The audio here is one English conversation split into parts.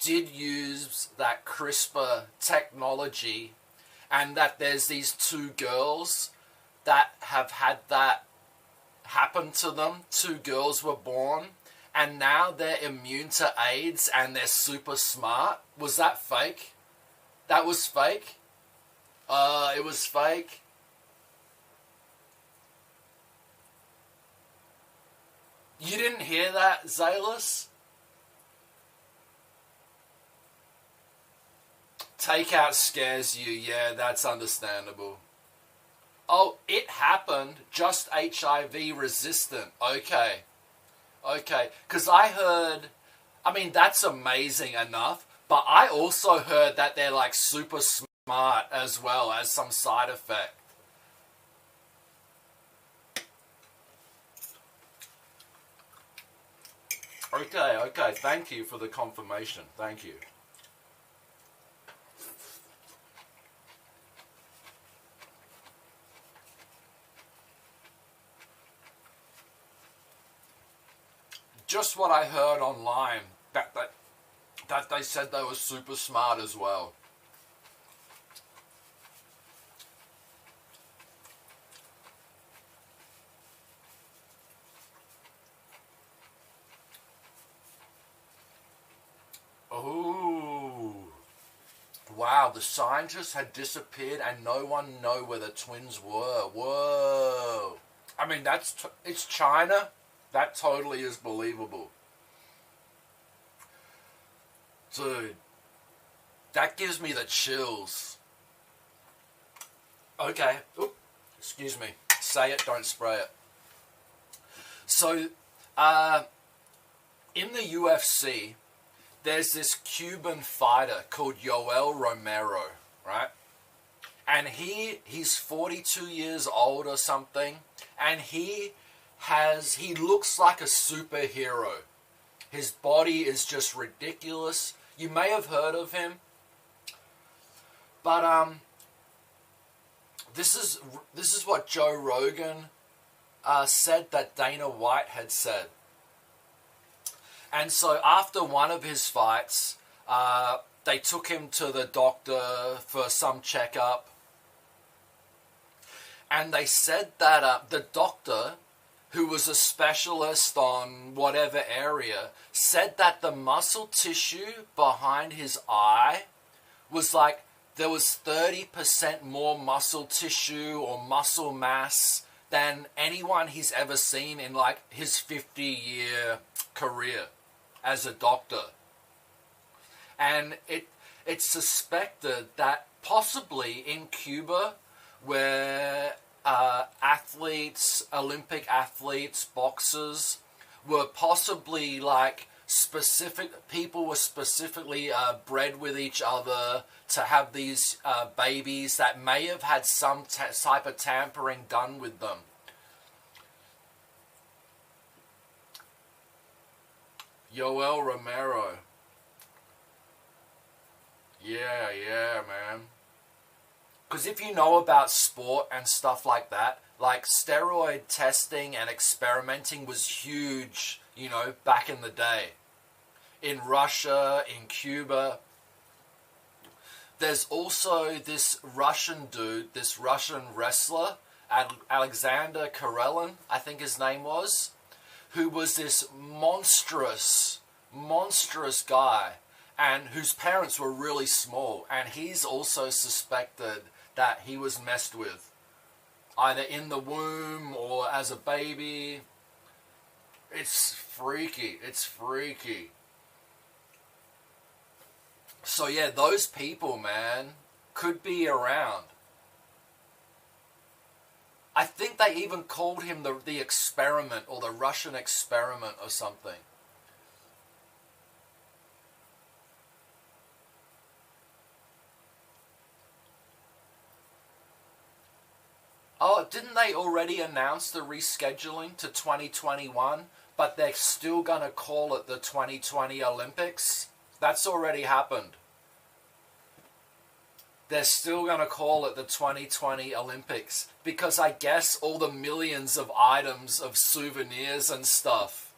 did use that CRISPR technology, and that there's these two girls that have had that happen to them. Two girls were born, and now they're immune to AIDS and they're super smart. Was that fake? That was fake? It was fake. You didn't hear that, Zalus? Takeout scares you. Yeah, that's understandable. Oh, it happened. Just HIV resistant. Okay. Okay. Because I heard... I mean, that's amazing enough. But I also heard that they're like super smart as well as some side effect. Okay, okay. Thank you for the confirmation. Thank you. Just what I heard online, that they said they were super smart as well. Oh, wow, the scientists had disappeared and no one knew where the twins were. Whoa. I mean, it's China. That totally is believable. Dude, that gives me the chills. Okay. Oop, excuse me. Say it, don't spray it. So, in the UFC, there's this Cuban fighter called Yoel Romero, right? And he's 42 years old or something, and he looks like a superhero. His body is just ridiculous. You may have heard of him, but this is what Joe Rogan said that Dana White had said. And so after one of his fights, they took him to the doctor for some checkup, and they said that the doctor, who was a specialist on whatever area, said that the muscle tissue behind his eye was like, there was 30% more muscle tissue or muscle mass than anyone he's ever seen in like his 50-year career as a doctor. And it's suspected that possibly in Cuba, where Olympic athletes, boxers, were possibly like people were specifically bred with each other to have these babies that may have had some type of tampering done with them. Yoel Romero. Yeah, man. Because if you know about sport and stuff like that, like steroid testing and experimenting was huge, you know, back in the day. In Russia, in Cuba. There's also this Russian dude, this Russian wrestler, Alexander Karelin, I think his name was, who was this monstrous guy, and whose parents were really small, and he's also suspected that he was messed with, either in the womb or as a baby. It's freaky. It's freaky. So yeah, those people, man, could be around. I think they even called him the experiment, or the Russian experiment or something. Oh, didn't they already announce the rescheduling to 2021, but they're still going to call it the 2020 Olympics? That's already happened. They're still going to call it the 2020 Olympics because I guess all the millions of items of souvenirs and stuff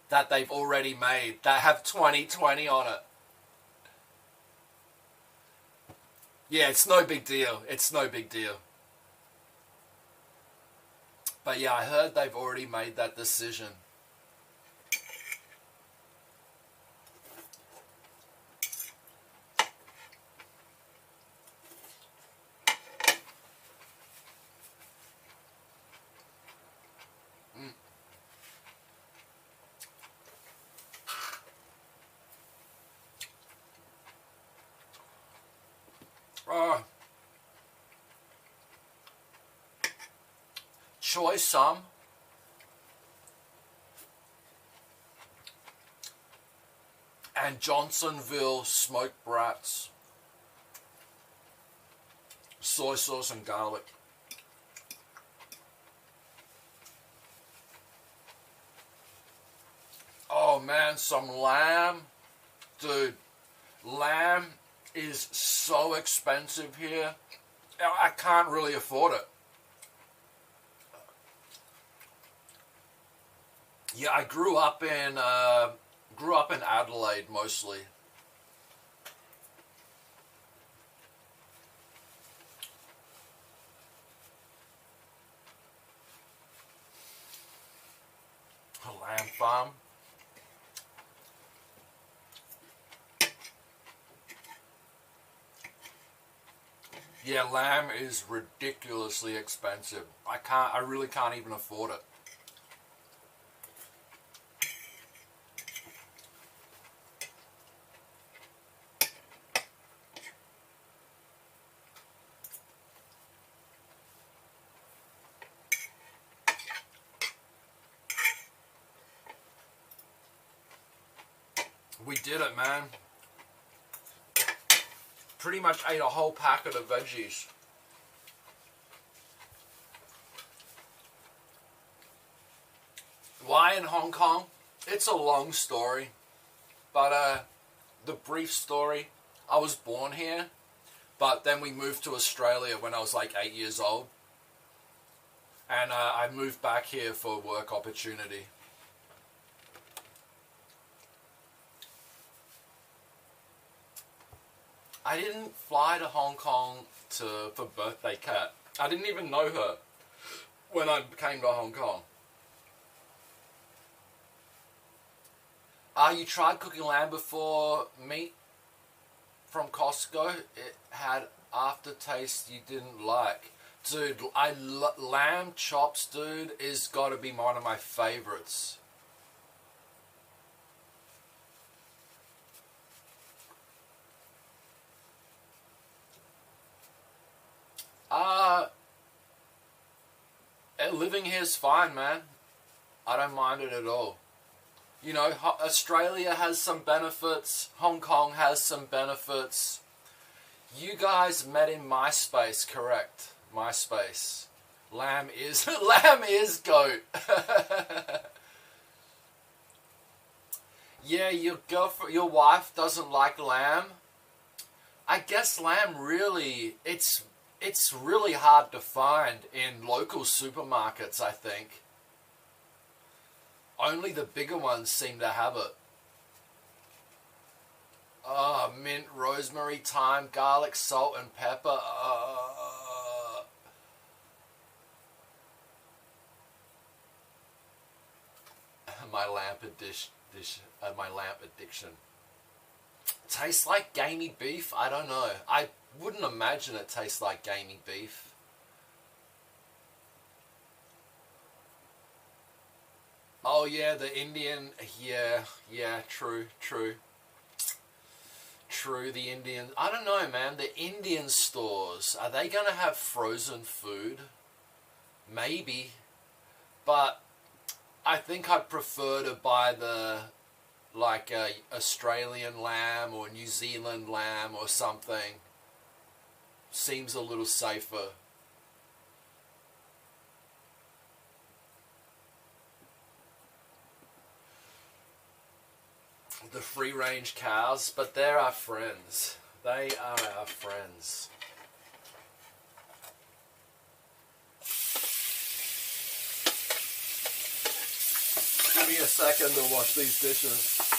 that they've already made that have 2020 on it. Yeah, it's no big deal. It's no big deal. But yeah, I heard they've already made that decision. Oh, Choy Sum. And Johnsonville smoked brats. Soy sauce and garlic. Oh man, some lamb. Dude, lamb is so expensive here. I can't really afford it. Yeah, I grew up in Adelaide mostly. A lamb farm. Yeah, lamb is ridiculously expensive. I really can't even afford it. We did it, man. Pretty much ate a whole packet of veggies. Why in Hong Kong? It's a long story. But the brief story, I was born here, but then we moved to Australia when I was like 8 years old. And I moved back here for work opportunity. I didn't fly to Hong Kong for birthday cat. I didn't even know her when I came to Hong Kong. You tried cooking lamb before? Meat from Costco? It had aftertaste you didn't like. Dude, lamb chops, dude, is gotta be one of my favorites. Living here's fine, man. I don't mind it at all. You know, Australia has some benefits. Hong Kong has some benefits. You guys met in MySpace, correct? MySpace. Lamb is goat. Yeah, your wife doesn't like lamb. I guess lamb really, it's really hard to find in local supermarkets, I think. Only the bigger ones seem to have it. Oh, mint, rosemary, thyme, garlic, salt, and pepper. My lamp addiction. Tastes like gamey beef? I don't know. I wouldn't imagine it tastes like gamey beef. Oh yeah, the Indian, yeah, true. True, the Indian, I don't know, man, the Indian stores, are they gonna have frozen food? Maybe, but I think I'd prefer to buy like Australian lamb or New Zealand lamb or something. Seems a little safer. The free-range cows, but they're our friends. They are our friends. Give me a second to wash these dishes.